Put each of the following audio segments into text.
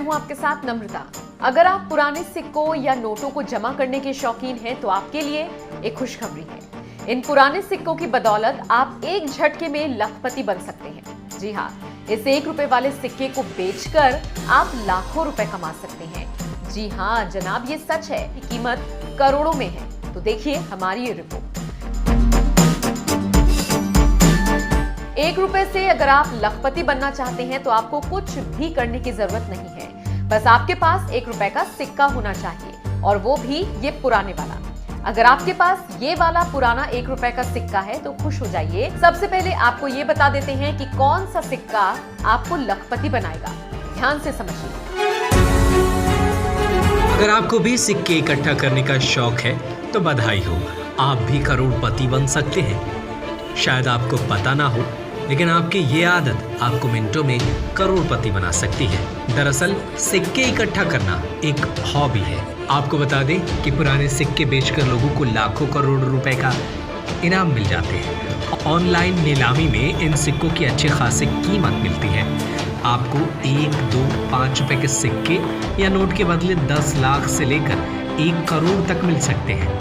हूं आपके साथ नम्रता। अगर आप पुराने सिक्कों या नोटों को जमा करने के शौकीन हैं तो आपके लिए एक खुशखबरी है। इन पुराने सिक्कों की बदौलत आप एक झटके में लखपति बन सकते हैं। जी हाँ, इस 1 रुपए वाले सिक्के को बेचकर आप लाखों रुपए कमा सकते हैं। जी हाँ जनाब, ये सच है कि कीमत करोड़ों में है। तो देखिए हमारी ये रिपोर्ट। 1 रुपए से अगर आप लखपति बनना चाहते हैं तो आपको कुछ भी करने की जरूरत नहीं है। बस आपके पास 1 रुपए का सिक्का होना चाहिए, और वो भी ये पुराने वाला। अगर आपके पास ये वाला पुराना 1 रुपए का सिक्का है तो खुश हो जाइए। सबसे पहले आपको ये बता देते हैं कि कौन सा सिक्का आपको लखपति बनाएगा। ध्यान से समझिए। अगर आपको भी सिक्के इकट्ठा करने का शौक है तो बधाई हो, आप भी करोड़पति बन सकते हैं। शायद आपको पता ना हो, लेकिन आपकी ये आदत आपको मिनटों में करोड़पति बना सकती है। दरअसल सिक्के इकट्ठा करना एक हॉबी है। आपको बता दें कि पुराने सिक्के बेचकर लोगों को लाखों करोड़ रुपए का इनाम मिल जाते हैं। ऑनलाइन नीलामी में इन सिक्कों की अच्छी खासी कीमत मिलती है। आपको 1, 2, 5 रुपए के सिक्के या नोट के बदले 10 लाख से लेकर 1 करोड़ तक मिल सकते हैं।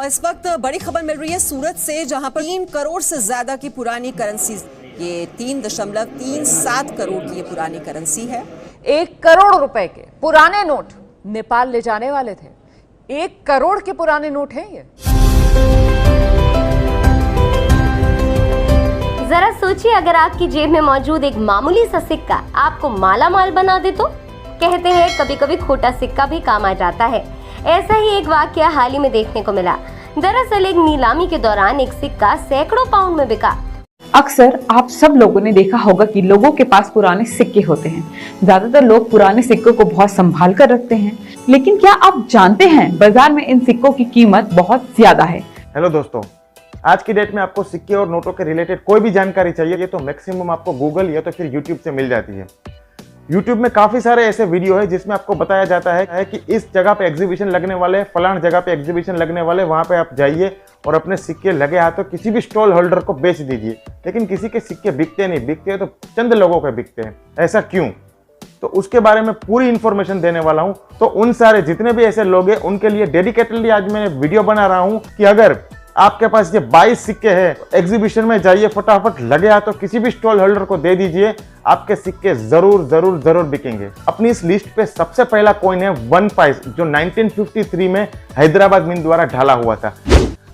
इस वक्त बड़ी खबर मिल रही है सूरत से, जहां पर 3 करोड़ से ज्यादा की पुरानी करेंसी, ये 3.37 करोड़ की ये पुरानी करेंसी है। 1 करोड़ रुपए के पुराने नोट नेपाल ले जाने वाले थे। 1 करोड़ के पुराने नोट हैं ये। जरा सोचिए, अगर आपकी जेब में मौजूद एक मामूली सा सिक्का आपको माला माल बना दे तो। कहते हैं कभी कभी खोटा सिक्का भी काम आ जाता है। ऐसा ही एक वाकया हाल ही में देखने को मिला। दरअसल एक नीलामी के दौरान एक सिक्का सैकड़ों पाउंड में बिका। अक्सर आप सब लोगों ने देखा होगा कि लोगों के पास पुराने सिक्के होते हैं। ज्यादातर लोग पुराने सिक्कों को बहुत संभाल कर रखते हैं, लेकिन क्या आप जानते हैं बाजार में इन सिक्कों की कीमत बहुत ज्यादा है। हेलो दोस्तों, आज की डेट में आपको सिक्के और नोटों के रिलेटेड कोई भी जानकारी चाहिए तो मैक्सिमम आपको गूगल या तो फिर यूट्यूब से मिल जाती है। यूट्यूब में काफ़ी सारे ऐसे वीडियो है जिसमें आपको बताया जाता है कि इस जगह पे एग्जीबिशन लगने वाले, फलान जगह पे एग्जीबिशन लगने वाले, वहाँ पे आप जाइए और अपने सिक्के लगे हाथों किसी भी स्टॉल होल्डर को बेच दीजिए। लेकिन किसी के सिक्के बिकते नहीं, बिकते हैं तो चंद लोगों के बिकते हैं। ऐसा क्यों? तो उसके बारे में पूरी इन्फॉर्मेशन देने वाला हूँ। तो उन सारे जितने भी ऐसे लोग हैं उनके लिए डेडिकेटेडली आज मैं वीडियो बना रहा हूँ कि अगर आपके पास ये 22 सिक्के हैं, एग्जीबिशन में जाइए, फटाफट लगे हाथों किसी भी स्टॉल होल्डर को दे दीजिए, आपके सिक्के जरूर जरूर जरूर बिकेंगे। अपनी इस लिस्ट पे सबसे पहला कॉइन है 1 पैस, जो 1953 में हैदराबाद मिंट द्वारा ढाला हुआ था।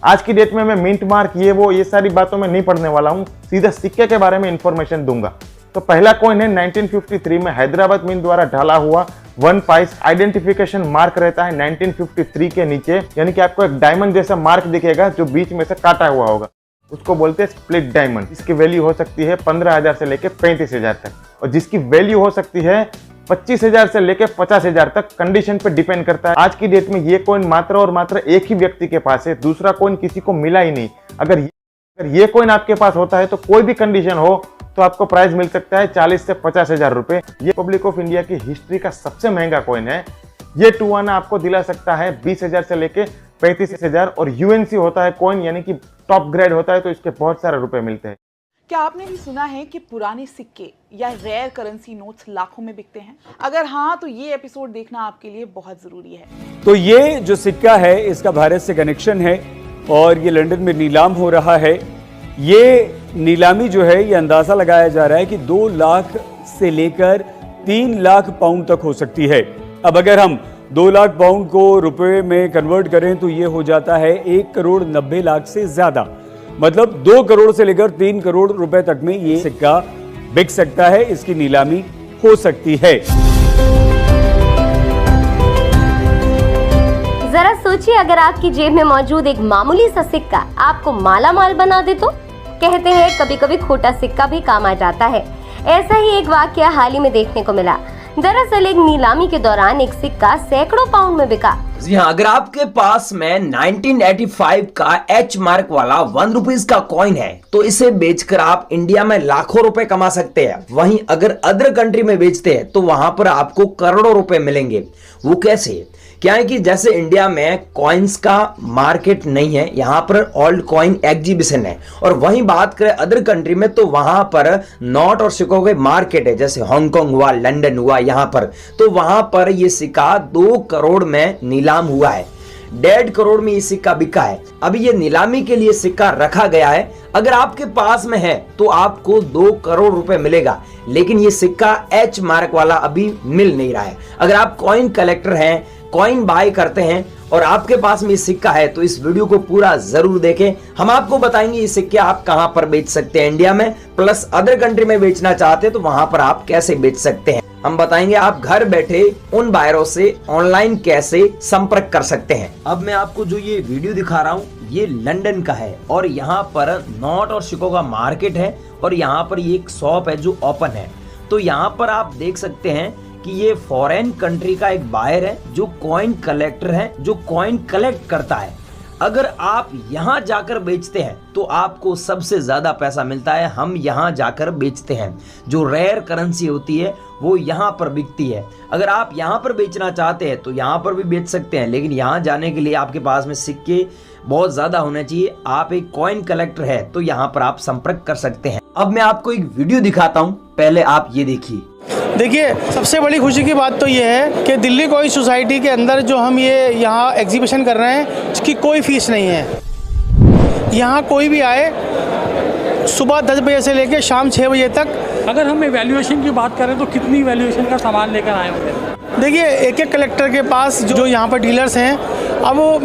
आज की डेट में मैं मिंट मार्क ये सारी बातों में नहीं पढ़ने वाला हूँ, सीधा सिक्के के बारे में इंफॉर्मेशन दूंगा। तो पहला कॉइन है 1953 में हैदराबाद मिंट द्वारा ढाला हुआ 1 पैस। आइडेंटिफिकेशन मार्क रहता है 1953 के नीचे, यानी कि आपको एक डायमंड जैसा मार्क दिखेगा जो बीच में से काटा हुआ होगा, उसको बोलते हैं स्प्लिट डायमंड। इसकी वैल्यू हो सकती है 15,000 से लेकर 35,000 तक, और जिसकी वैल्यू हो सकती है 25,000 से लेकर 50,000 तक, कंडीशन पे डिपेंड करता है। आज की डेट में ये कॉइन मात्र और मात्र एक ही व्यक्ति के पास है, दूसरा कॉइन किसी को मिला ही नहीं। अगर ये कॉइन आपके पास होता है तो कोई भी कंडीशन हो तो आपको प्राइस मिल सकता है 40 से 50,000 रुपए। ये रिपब्लिक ऑफ इंडिया की हिस्ट्री का सबसे महंगा कॉइन है। ये 2 आना आपको दिला सकता है 20,000 से लेके 35,000, और यूएनसी होता है कॉइन, यानी कि टॉप ग्रेड होता है, तो इसके बहुत सारे रुपए मिलते हैं। क्या आपने भी सुना है कि पुराने सिक्के या रेयर करेंसी नोट्स लाखों में बिकते हैं? अगर हाँ, तो ये एपिसोड देखना आपके लिए बहुत जरूरी है। तो ये जो सिक्का है इसका भारत से कनेक्शन है और ये लंदन में नीलाम हो रहा है। ये नीलामी जो है ये अंदाजा लगाया जा रहा है कि 2 लाख से लेकर 3 लाख पाउंड तक हो सकती है। अब अगर हम 2 लाख पाउंड को रुपए में कन्वर्ट करें तो ये हो जाता है 1 करोड़ 90 लाख से ज्यादा, मतलब 2 करोड़ से लेकर 3 करोड़ रुपए तक में ये सिक्का बिक सकता है, इसकी नीलामी हो सकती है। जरा सोचिए, अगर आपकी जेब में मौजूद एक मामूली सा सिक्का आपको माला माल बना दे तो। कहते हैं कभी कभी खोटा सिक्का भी काम आ जाता है। ऐसा ही एक वाकया हाल ही में देखने को मिला। दरअसल एक नीलामी के दौरान एक सिक्का सैकड़ों पाउंड में बिका। जी हाँ, अगर आपके पास में 1985 का एच मार्क वाला 1 रुपीज का कॉइन है तो इसे बेचकर आप इंडिया में लाखों रुपए कमा सकते हैं। वहीं अगर अदर कंट्री में बेचते हैं तो वहां पर आपको करोड़ों रुपए मिलेंगे। वो कैसे? क्या है कि जैसे इंडिया में कॉइन्स का मार्केट नहीं है, यहाँ पर ओल्ड कॉइन एग्जीबिशन है, और वहीं बात करें अदर कंट्री में तो वहां पर नोट और सिक्कों के मार्केट है, जैसे हांगकांग हुआ, लंदन हुआ, यहाँ पर तो वहां पर ये सिक्का 2 करोड़ में नीलाम हुआ है। 1.5 करोड़ में ये सिक्का बिका है। अभी ये नीलामी के लिए सिक्का रखा गया है। अगर आपके पास में है तो आपको 2 करोड़ रुपए मिलेगा, लेकिन ये सिक्का एच मार्क वाला अभी मिल नहीं रहा है। अगर आप कॉइन कलेक्टर हैं, कॉइन बाय करते हैं और आपके पास में ये सिक्का है तो इस वीडियो को पूरा जरूर देखें। हम आपको बताएंगे ये सिक्के आप कहां पर बेच सकते हैं इंडिया में, प्लस अदर कंट्री में बेचना चाहते हैं तो वहां पर आप कैसे बेच सकते हैं। हम बताएंगे आप घर बैठे उन बायरों से ऑनलाइन कैसे संपर्क कर सकते हैं। अब मैं आपको जो ये वीडियो दिखा रहा हूँ ये लंदन का है और यहाँ पर नोट और सिक्कों का मार्केट है और यहाँ पर ये एक शॉप है जो ओपन है। तो यहाँ पर आप देख सकते हैं कि ये फॉरेन कंट्री का एक बायर है जो कॉइन कलेक्टर है, जो कॉइन कलेक्ट करता है। अगर आप यहाँ जाकर बेचते हैं तो आपको सबसे ज्यादा पैसा मिलता है। हम यहाँ जाकर बेचते हैं, जो रेयर करेंसी होती है वो यहाँ पर बिकती है। अगर आप यहाँ पर बेचना चाहते हैं तो यहाँ पर भी बेच सकते हैं, लेकिन यहाँ जाने के लिए आपके पास में सिक्के बहुत ज्यादा होने चाहिए। आप एक कॉइन कलेक्टर है तो यहाँ पर आप संपर्क कर सकते हैं। अब मैं आपको एक वीडियो दिखाता हूँ, पहले आप ये देखिए। देखिए, सबसे बड़ी खुशी की बात तो ये है कि दिल्ली कॉइन सोसाइटी के अंदर जो हम ये यहाँ एग्जीबिशन कर रहे हैं इसकी कोई फीस नहीं है। यहाँ कोई भी आए सुबह 10 बजे से लेकर शाम 6 बजे तक। अगर हम वैल्यूएशन की बात करें तो कितनी वैल्यूएशन का सामान लेकर आए होंगे? देखिए, एक कलेक्टर के पास जो यहाँ पर डीलर्स हैं, अब वो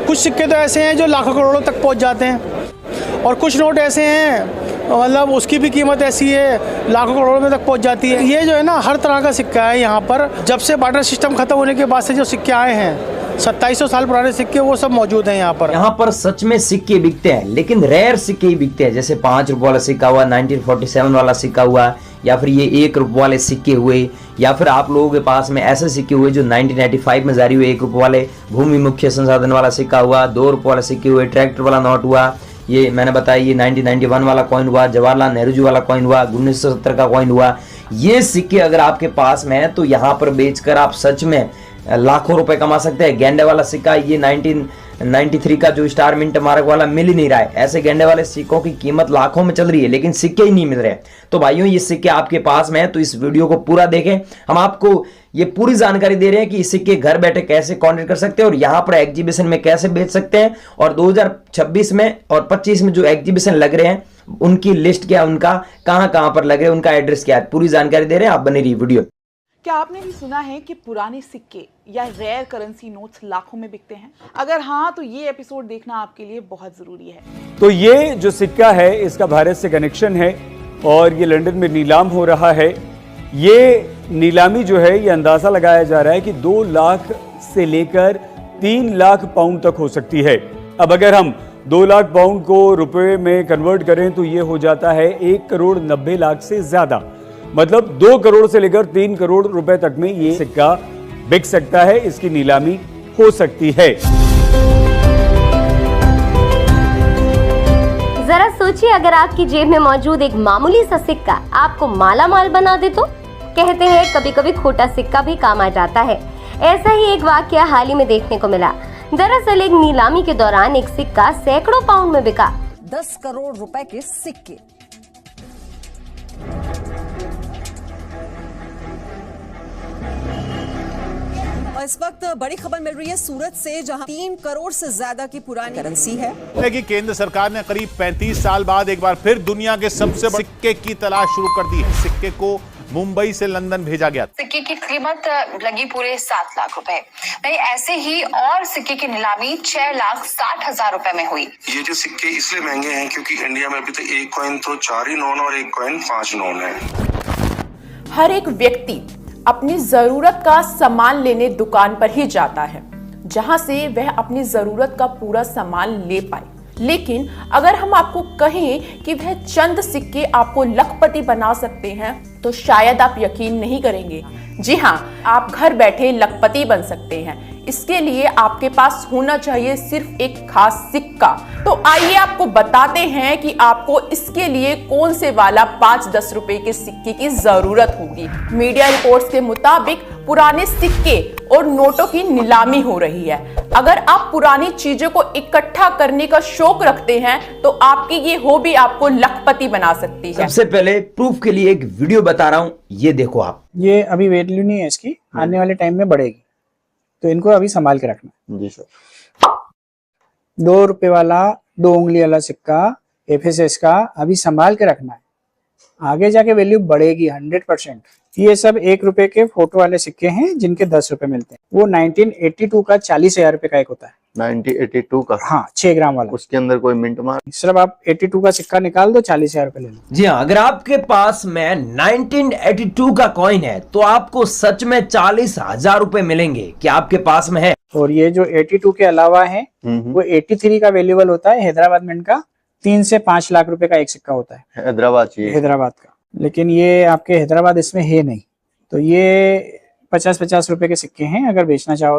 कुछ सिक्के तो ऐसे हैं जो लाखों करोड़ों तक पहुँच जाते हैं और कुछ नोट ऐसे हैं मतलब उसकी भी कीमत ऐसी है लाखों करोड़ों में तक पहुंच जाती है। ये जो है ना हर तरह का सिक्का है यहाँ पर। जब से बार्टर सिस्टम खत्म होने के बाद से जो सिक्के आए हैं 2700 साल पुराने सिक्के वो सब मौजूद हैं यहाँ पर। यहाँ पर सच में सिक्के बिकते हैं, लेकिन रेयर सिक्के ही बिकते हैं। जैसे 5 रुपए वाला सिक्का हुआ, 1947 वाला सिक्का हुआ, या फिर ये 1 रुपए वाले सिक्के हुए, या फिर आप लोगों के पास में ऐसे सिक्के हुए जो 1985 में जारी हुए 1 रुपए वाले, भूमि मुख्य संसाधन वाला सिक्का हुआ, 2 रुपए वाला सिक्के हुए, ट्रैक्टर वाला नोट हुआ, ये मैंने बताया ये 1991 वाला कॉइन हुआ, जवाहरलाल नेहरू जी वाला कॉइन हुआ, 1970 का कॉइन हुआ। ये सिक्के अगर आपके पास में है तो यहाँ पर बेचकर आप सच में लाखों रुपए कमा सकते हैं। गेंडे वाला सिक्का ये 1993 का जो स्टार मिंट मार्क वाला मिल ही नहीं रहा है। ऐसे गेंडे वाले सिक्कों की कीमत लाखों में चल रही है, लेकिन सिक्के ही नहीं मिल रहे। तो भाइयों, ये सिक्के आपके पास में है तो इस वीडियो को पूरा देखें। हम आपको ये पूरी जानकारी दे रहे हैं कि इस सिक्के घर बैठे कैसे कॉन्टेक्ट कर सकते हैं और यहाँ पर एग्जीबिशन में कैसे बेच सकते हैं, और 2026 में और 25 में जो एग्जीबिशन लग रहे हैं उनकी लिस्ट क्या, उनका कहां पर लग रहे हैं, उनका एड्रेस क्या है, पूरी जानकारी दे रहे हैं। आप बने रहिए वीडियो। क्या आपने भी सुना है कि पुराने सिक्के या रेयर करेंसी नोट्स लाखों में बिकते हैं? अगर हाँ तो ये एपिसोड देखना आपके लिए बहुत जरूरी है। तो ये जो सिक्का है इसका भारत से कनेक्शन है और ये लंदन में नीलाम हो रहा है। ये नीलामी जो है ये अंदाजा लगाया जा रहा है कि 2 लाख से लेकर 3 लाख पाउंड तक हो सकती है। अब अगर हम 2 लाख पाउंड को रुपए में कन्वर्ट करें तो ये हो जाता है 1 करोड़ 90 लाख से ज्यादा, मतलब 2 करोड़ से लेकर 3 करोड़ रुपए तक में ये सिक्का बिक सकता है, इसकी नीलामी हो सकती है। जरा सोचिए, अगर आपकी जेब में मौजूद एक मामूली सा सिक्का आपको माला माल बना दे तो? कहते हैं कभी कभी खोटा सिक्का भी काम आ जाता है। ऐसा ही एक वाकया हाल ही में देखने को मिला। दरअसल एक नीलामी के दौरान एक सिक्का सैकड़ों पाउंड में बिका। 10 करोड़ रुपए के सिक्के। और इस वक्त बड़ी खबर मिल रही है सूरत से, जहां 3 करोड़ से ज्यादा की पुरानी करेंसी है। कि केंद्र सरकार ने करीब 35 साल बाद एक बार फिर दुनिया के सबसे बड़े सिक्के की तलाश शुरू कर दी है। सिक्के को मुंबई से लंदन भेजा गया। सिक्के की कीमत लगी पूरे 7 लाख रुपए। नहीं, ऐसे ही और सिक्के की नीलामी 6,60,000 रुपए में हुई। ये जो सिक्के इसलिए महंगे हैं क्योंकि इंडिया में अभी तक एक कॉइन तो 4 ही नोन और एक कॉइन 5 नोन है। हर एक व्यक्ति अपनी जरूरत का सामान लेने दुकान पर ही जाता है, जहां से वह अपनी जरूरत का पूरा सामान ले पाए। लेकिन अगर हम आपको कहें कि वह चंद सिक्के आपको लखपति बना सकते हैं तो शायद आप यकीन नहीं करेंगे। जी हाँ, आप घर बैठे लखपति बन सकते हैं। इसके लिए आपके पास होना चाहिए सिर्फ एक खास सिक्का। तो आइए आपको बताते हैं कि आपको इसके लिए कौन से वाला 5-10 रुपए के सिक्के की जरूरत होगी। मीडिया रिपोर्ट्स के मुताबिक पुराने सिक्के और नोटों की नीलामी हो रही है। अगर आप पुरानी चीजों को इकट्ठा करने का शौक रखते हैं तो आपकी ये हॉबी आपको लखपति बना सकती है। सबसे पहले प्रूफ के लिए एक वीडियो बता रहा हूं, ये देखो आप। ये अभी वैल्यू नहीं है इसकी, आने वाले टाइम में बढ़ेगी, तो इनको अभी संभाल के रखना। जी सर। 2 रुपए वाला 2 उंगली वाला सिक्का FSS का अभी संभाल के रखना है, आगे जाके वैल्यू बढ़ेगी 100%। ये सब 1 रुपए के फोटो वाले सिक्के हैं जिनके 10 रुपए मिलते हैं। वो 1982 का 40,000 रुपए का एक होता है। 1982 का? हाँ, 6 ग्राम वाला। उसके अंदर कोई मिंट मार? सिर्फ आप 82 का सिक्का निकाल दो, 40,000 रुपए ले लो। जी हाँ, अगर आपके पास में 1982 का कॉइन है तो आपको सच में 40,000 रुपए मिलेंगे। क्या आपके पास में है? और ये जो 82 के अलावा है वो 83 का वैल्यूएबल होता है, हैदराबाद मिंट का 3 से 5 लाख रुपए का एक सिक्का होता है, हैदराबाद का। लेकिन ये आपके हैदराबाद इसमें है नहीं, तो ये 50-50 रुपए के सिक्के हैं। अगर बेचना चाहो